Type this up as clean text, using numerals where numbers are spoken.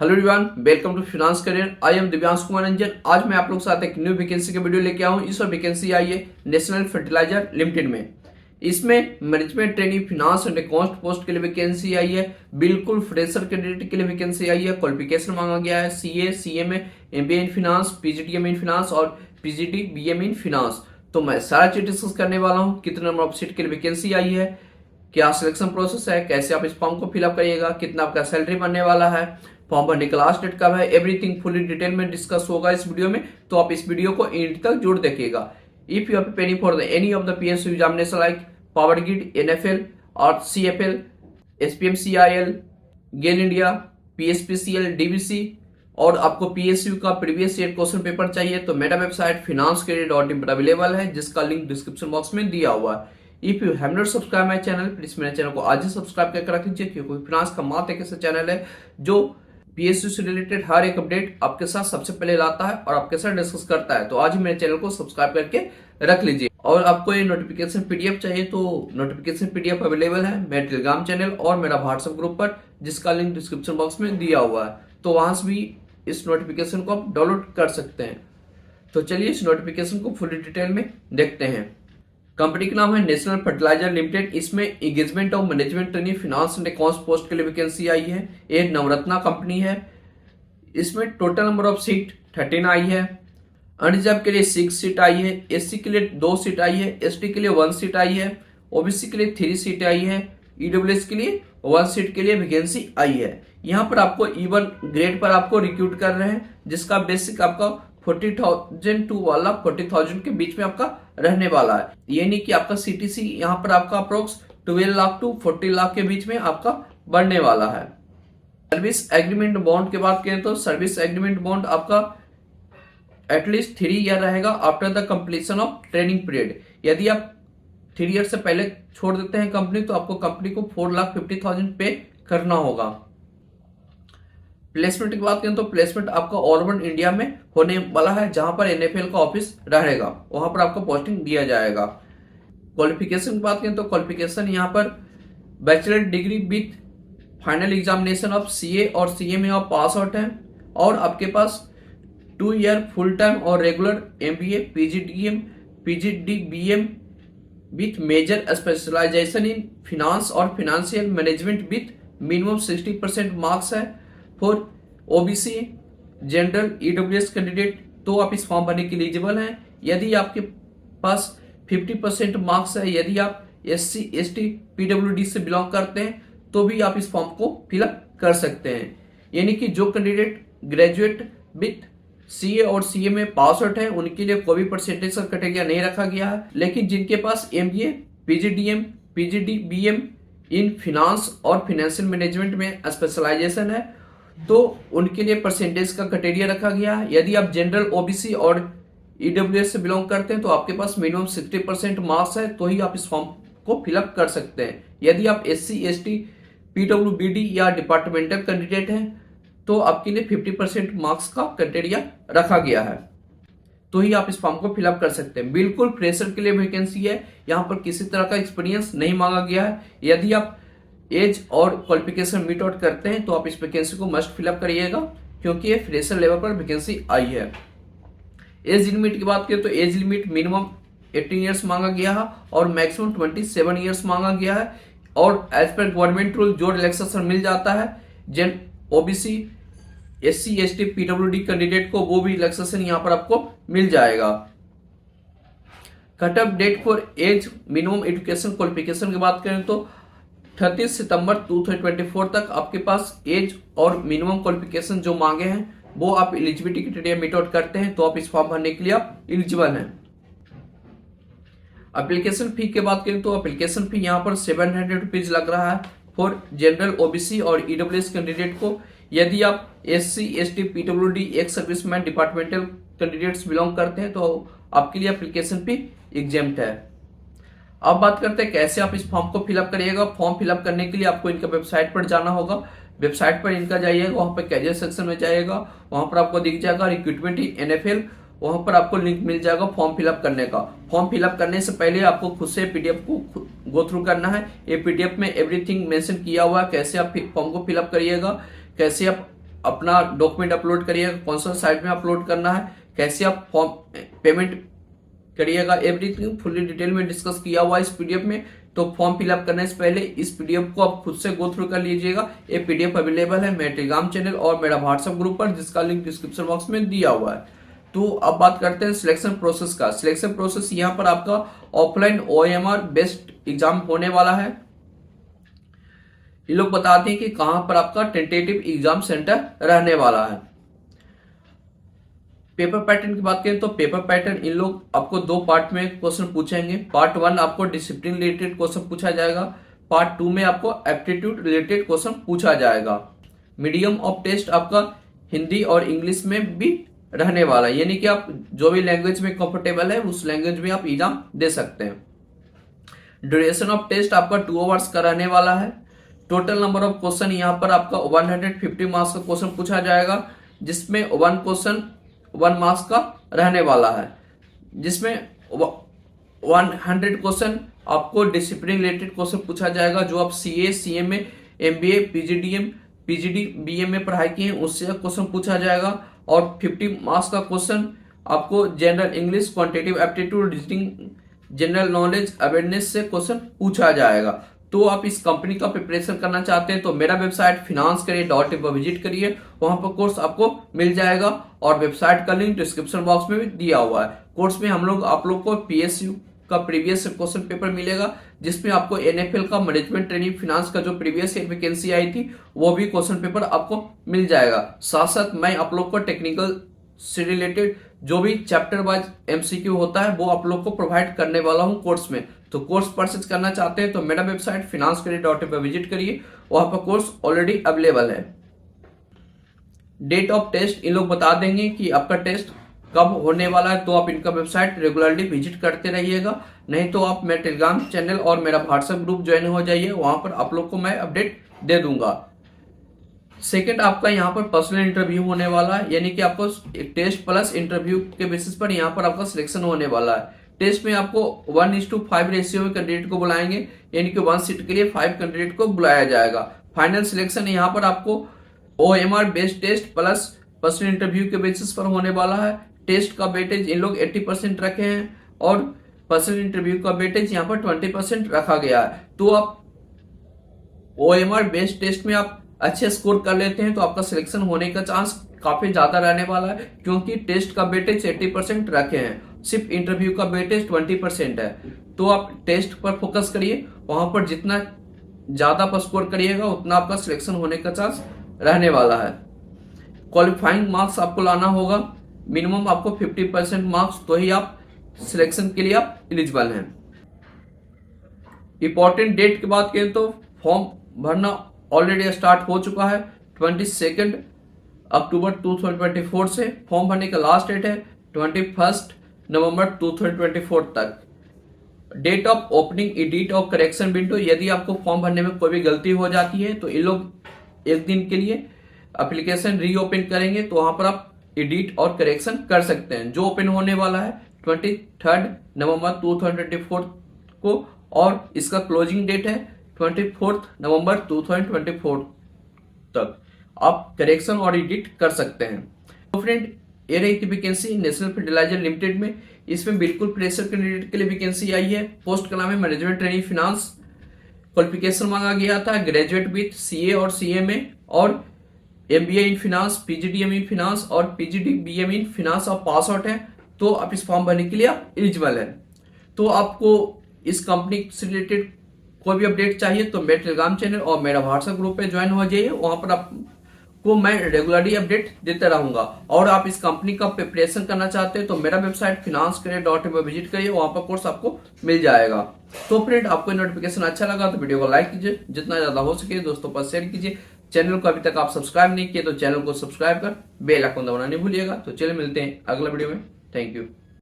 Hello everyone, welcome to finance career. I am Divyansh Kumar Ranjan. आज मैं आप लोग के साथ एक न्यू वैकेंसी के वीडियो लेके आया हूँ। इस बार वैकेंसी आई है नेशनल फर्टिलाइजर लिमिटेड में। इसमें management training finance and account post के लिए वैकेंसी आई है। बिल्कुल फ्रेशर कैंडिडेट के लिए वैकेंसी आई है। क्वालिफिकेशन मांगा गया है CA, CMA, MBA in finance, PGDM in finance और पीजीडी बीएम इन फाइनेंस। तो मैं सारा चीज डिस्कस करने वाला हूँ। कितने नंबर ऑफ सीट के लिए वैकेंसी आई है, क्या सिलेक्शन प्रोसेस है, कैसे आप इस फॉर्म को फिलअप करिएगा, कितना आपका सैलरी बनने वाला है, फॉर्म भरने का लास्ट डेट कब है, एवरीथिंग फुली डिटेल में डिस्कस होगा इस वीडियो में। तो आप इस वीडियो को एंड तक जरूर देखिएगा। If you are preparing for any of the PSU examination like power grid, NFL और CFL, SPMCIL, GAIL India, PSPCL, DBC और आपको पीएसयू का प्रीवियस ईयर क्वेश्चन पेपर चाहिए तो मेरा वेबसाइट financecredit.in पर अवेलेबल है, जिसका लिंक डिस्क्रिप्शन बॉक्स में दिया हुआ है। If you have not subscribe my channel, please मेरे चैनल को आज ही सब्सक्राइब करके रख लीजिए, क्योंकि फाइनेंस का मात्र एक ऐसा चैनल है जो पीएसयू से रिलेटेड हर एक अपडेट आपके साथ सबसे पहले लाता है और आपके साथ डिस्कस करता है। तो आज ही मेरे चैनल को सब्सक्राइब करके रख लीजिए। और आपको ये नोटिफिकेशन पीडीएफ चाहिए तो नोटिफिकेशन पीडीएफ अवेलेबल है मेरे टेलीग्राम चैनल और मेरा व्हाट्सएप ग्रुप पर, जिसका लिंक डिस्क्रिप्शन बॉक्स में दिया हुआ है। तो वहां से भी इस नोटिफिकेशन को आप डाउनलोड कर सकते हैं। तो चलिए इस नोटिफिकेशन को फुल डिटेल में देखते हैं। कंपनी का नाम है नेशनल फर्टिलाइजर लिमिटेड। इसमें engagement of management training finance and accounts post के लिए वैकेंसी आई है। ये नवरत्ना कंपनी है। इसमें टोटल नंबर ऑफ सीट 13 आई है। अनरिजर्व के लिए 6 सीट आई है, एससी के लिए 2 सीट आई है, एसटी के लिए 1 सीट आई है, ओबीसी के लिए 3 सीट आई है, ईडब्ल्यूएस के लिए 1 सीट के लिए वैकेंसी आई है। यहाँ पर आपको E1 ग्रेड पर आपको रिक्रूट कर रहे हैं, जिसका बेसिक आपका 40,000 टू वाला 40,000 के बीच में आपका रहने वाला है। ये नहीं कि आपका सीटीसी यहाँ पर आपका अप्रोक्स 12 लाख टू 40 लाख के बीच में आपका बढ़ने वाला है। सर्विस एग्रीमेंट बॉन्ड की बात करें तो सर्विस एग्रीमेंट बॉन्ड आपका एटलीस्ट 3 ईयर रहेगा after the completion of training period. यदि आप 3 ईयर से पहले छोड़ देते हैं कंपनी तो आपको कंपनी को 4,50,000 पे करना होगा। प्लेसमेंट की बात करें तो प्लेसमेंट आपका ऑल ओवर इंडिया में होने वाला है। जहां पर एनएफएल का ऑफिस रहेगा वहां पर आपको पोस्टिंग दिया जाएगा। क्वालिफिकेशन की बात करें तो क्वालिफिकेशन यहाँ पर bachelor degree with final examination of CA और सीएमए ऑफ पास आउट है, और आपके पास 2 ईयर फुल टाइम और regular MBA, PGDM, PGDBM with major specialization in finance और financial management with minimum 60% marks है। For OBC, general, EWS candidate तो आप इस फॉर्म भरने के लिए एलिजिबल हैं। यदि आपके पास 50% मार्क्स है, यदि आप एससी, एसटी, पीडब्ल्यूडी से बिलोंग करते हैं तो भी आप इस फॉर्म को फिलअप कर सकते हैं। यानी कि जो कैंडिडेट ग्रेजुएट विथ सीए और सीए में पास आउट है उनके लिए कोई भी परसेंटेज का क्राइटेरिया नहीं रखा गया है। लेकिन जिनके पास एमबीए, पीजीडीएम, पीजीडीबीएम इन फिनांस और फाइनेंशियल मैनेजमेंट में स्पेशलाइजेशन है तो उनके लिए परसेंटेज का क्राइटेरिया रखा गया है। यदि आप जनरल, ओबीसी और ईडब्ल्यूएस से बिलोंग करते हैं तो आपके पास मिनिमम 60% मार्क्स है तो ही आप इस फॉर्म को फिलअप कर सकते हैं। यदि आप एससी, एसटी, पीडब्ल्यूबीडी या डिपार्टमेंटल कैंडिडेट हैं तो आपके लिए 50% मार्क्स का क्राइटेरिया रखा गया है तो ही आप इस फॉर्म को फिलअप कर सकते हैं। बिल्कुल फ्रेशर के लिए वैकेंसी है। यहाँ पर किसी तरह का एक्सपीरियंस नहीं मांगा गया है। यदि आप एज और क्वालिफिकेशन मीट आउट करते हैं तो आप इस वैकेंसी को मस्ट फिलअप करिएगा, क्योंकि ये फ्रेशर लेवल पर वैकेंसी आई है। एज लिमिट की बात करें तो एज लिमिट मिनिमम 18 ईयर्स मांगा गया है और मैक्सिमम 27 ईयर्स मांगा गया है। और एज पर गवर्नमेंट रूल जो रिलैक्सेशन मिल जाता है जन OBC, SC, ST, PWD candidate को, वो भी रिलैक्सेशन यहाँ पर आपको मिल जाएगा। Cut off date for age minimum education qualification की बात करें तो 30 सितंबर 2024 तक आपके पास एज और मिनिमम क्वालिफिकेशन जो मांगे हैं वो आप एलिजिबिलिटी क्राइटेरिया मीट आउट करते हैं तो आप इस फॉर्म भरने के लिए आप एलिजिबल हैं। एप्लीकेशन फी की बात करें तो एप्लीकेशन फी यहाँ पर 700 रुपीज लग रहा है फॉर जनरल, ओबीसी और ईडब्ल्यूएस कैंडिडेट को। यदि आप SC, ST, PWD, ex serviceman, departmental candidates belong करते हैं तो आपके लिए एप्लीकेशन फी एग्जेम्प्ट है। अब बात करते हैं कैसे आप इस फॉर्म को फिलअप करिएगा। फॉर्म फिलअप करने के लिए आपको इनका वेबसाइट पर जाना होगा। वेबसाइट पर इनका जाइएगा, वहां पर कैरियर सेक्शन में जाइएगा, वहां पर आपको दिख जाएगा रिक्रूटमेंट इन एनएफएल, वहां पर आपको लिंक मिल जाएगा फॉर्म फिलअप करने का। फॉर्म फिलअप करने से पहले आपको खुद से पीडीएफ को गो थ्रू करना है। ये पीडीएफ में एवरीथिंग मेंशन किया हुआ है, कैसे आप फॉर्म को फिलअप करिएगा, कैसे आप अपना डॉक्यूमेंट अपलोड करिएगा, कौन सा साइट में अपलोड करना है, कैसे आप फॉर्म पेमेंट करिएगा, एवरीथिंग फुल्ली डिटेल में डिस्कस किया हुआ है इस पीडीएफ में। तो फॉर्म फिलअप करने से पहले इस पीडीएफ को आप खुद से गो थ्रू कर लीजिएगा। ये पीडीएफ अवेलेबल है मेरे टेलीग्राम चैनल और मेरा व्हाट्सएप ग्रुप पर, जिसका लिंक डिस्क्रिप्शन बॉक्स में दिया हुआ है। तो अब बात करते हैं सिलेक्शन प्रोसेस का। सिलेक्शन प्रोसेस यहाँ पर आपका ऑफलाइन OMR बेस्ड एग्जाम होने वाला है। ये लोग बताते हैं कि कहां पर आपका टेंटेटिव एग्जाम सेंटर रहने वाला है। पेपर पैटर्न की बात करें तो पेपर पैटर्न इन लोग आपको 2 पार्ट में क्वेश्चन पूछेंगे। पार्ट 1 आपको डिसिप्लिन रिलेटेड क्वेश्चन पूछा जाएगा, पार्ट 2 में आपको एप्टीट्यूड रिलेटेड क्वेश्चन पूछा जाएगा। मीडियम ऑफ टेस्ट आपका हिंदी और इंग्लिश में भी रहने वाला है, यानी कि आप जो भी लैंग्वेज में कंफर्टेबल है उस लैंग्वेज में आप एग्जाम दे सकते हैं। ड्यूरेशन ऑफ टेस्ट आपका 2 आवर्स का रहने वाला है। टोटल नंबर ऑफ क्वेश्चन यहाँ पर आपका 150 मार्क्स का क्वेश्चन पूछा जाएगा, जिसमें 1 क्वेश्चन 1 मार्क्स का रहने वाला है, जिसमें 100 क्वेश्चन आपको डिसिप्लिन रिलेटेड क्वेश्चन पूछा जाएगा। जो आप CA, CMA, MBA, PGDBM में पढ़ाई की है उससे क्वेश्चन पूछा जाएगा। और 50 मार्क्स का क्वेश्चन आपको general English, quantitative aptitude, reasoning, general knowledge, awareness से क्वेश्चन पूछा जाएगा। तो आप इस कंपनी का प्रिपरेशन करना चाहते हैं तो मेरा वेबसाइट finanscareer.in पर विजिट करिए, वहां पर कोर्स आपको मिल जाएगा और वेबसाइट का लिंक डिस्क्रिप्शन बॉक्स में भी दिया हुआ है। कोर्स में आप लोग को PSU का प्रीवियस क्वेश्चन पेपर मिलेगा, जिसमें आपको NFL का मैनेजमेंट ट्रेनिंग फिनांस का जो प्रीवियस ईयर वैकेंसी आई थी वो भी क्वेश्चन पेपर आपको मिल जाएगा। साथ साथ मैं आप लोग को टेक्निकल से रिलेटेड जो भी चैप्टर वाइज MCQ होता है वो आप लोग को प्रोवाइड करने वाला हूं कोर्स में। तो कोर्स परचेज करना चाहते हैं तो मेरा वेबसाइट finanscareer.in पर विजिट करिए, वहां पर कोर्स ऑलरेडी अवेलेबल है। डेट ऑफ टेस्ट इन लोग बता देंगे कि आपका टेस्ट कब होने वाला है, तो आप इनका वेबसाइट रेगुलरली विजिट करते रहिएगा। नहीं तो आप मेरे टेलीग्राम चैनल और मेरा व्हाट्सएप ग्रुप ज्वाइन हो जाइए, वहां पर आप लोग को मैं अपडेट दे दूंगा। सेकंड आपका यहाँ पर पर्सनल इंटरव्यू होने वाला है, यानी कि आपको एक टेस्ट प्लस इंटरव्यू के बेसिस पर यहाँ पर आपका सिलेक्शन होने वाला है। टेस्ट में आपको 1:5 रेशियो में कैंडिडेट को बुलाएंगे, यानी कि 1 सीट के लिए 5 कैंडिडेट को बुलाया जाएगा। फाइनल सिलेक्शन यहाँ पर आपको OMR based test plus personal interview के बेसिस पर होने वाला है। टेस्ट का वेटेज इन लोग 80% रखे हैं और पर्सनल इंटरव्यू का वेटेज यहाँ पर 20% रखा गया है। तो आप OMR बेस्ड टेस्ट में आप अच्छे स्कोर कर लेते हैं तो आपका सिलेक्शन होने का चांस काफी ज्यादा रहने वाला है, क्योंकि टेस्ट का वेटेज 80% रखे हैं, सिर्फ इंटरव्यू का वेटेज 20% है। तो आप टेस्ट पर फोकस करिए, वहां पर जितना ज्यादा पर स्कोर करिएगा उतना आपका सिलेक्शन होने का चांस रहने वाला है। क्वालिफाइंग मार्क्स आपको लाना होगा, मिनिमम आपको 50% मार्क्स, तो ही आप सिलेक्शन के लिए आप एलिजिबल हैं। इंपॉर्टेंट डेट की बात करें तो फॉर्म भरना ऑलरेडी स्टार्ट हो चुका है। 22 अक्टूबर 2024 से फॉर्म भरने का लास्ट डेट है 21 नवंबर 2024 तक। डेट ऑफ ओपनिंग, एडिट और करेक्शन विंडो, यदि आपको फॉर्म भरने में कोई भी गलती हो जाती है तो ये लोग 1 दिन के लिए एप्लीकेशन रीओपन करेंगे, तो वहां पर आप एडिट और करेक्शन कर सकते हैं। जो ओपन होने वाला है 23 नवंबर 2024 को और इसका क्लोजिंग डेट है 24 नवंबर 2024 तक आप करेक्शन और एडिट कर सकते हैं। तो फ्रेंड, ये रही थी वैकेंसी नेशनल फर्टिलाइजर लिमिटेड में। इसमें बिल्कुल फ्रेशर कैंडिडेट के लिए वैकेंसी आई है। पोस्ट का नाम है मैनेजमेंट ट्रेनिंग फिनांस। क्वालिफिकेशन मांगा गया था ग्रेजुएट विथ CA और CMA और MBA इन फिनांस, PGDM इन फिनांस और PGDBM इन फिनांस और पास आउट है, तो आप इस फॉर्म भरने के लिए एलिजिबल है। तो आपको इस कंपनी से रिलेटेड कोई भी अपडेट चाहिए तो मेरे टेलीग्राम चैनल और मेरा व्हाट्सएप ग्रुप पे ज्वाइन हो जाइए, वहां पर आपको मैं रेगुलरली अपडेट देता रहूंगा। और आप इस कंपनी का प्रिपरेशन करना चाहते हैं तो मेरा वेबसाइट finanscareer.in पर विजिट करिए, वहां पर कोर्स आपको मिल जाएगा। तो फ्रेंड, आपको नोटिफिकेशन अच्छा लगा तो वीडियो को लाइक कीजिए, जितना ज्यादा हो सके दोस्तों पर शेयर कीजिए। चैनल को अभी तक आप सब्सक्राइब नहीं किए तो चैनल को सब्सक्राइब कर बेल आइकन दबाना नहीं भूलिएगा। तो चलिए मिलते हैं अगला वीडियो में। Thank you.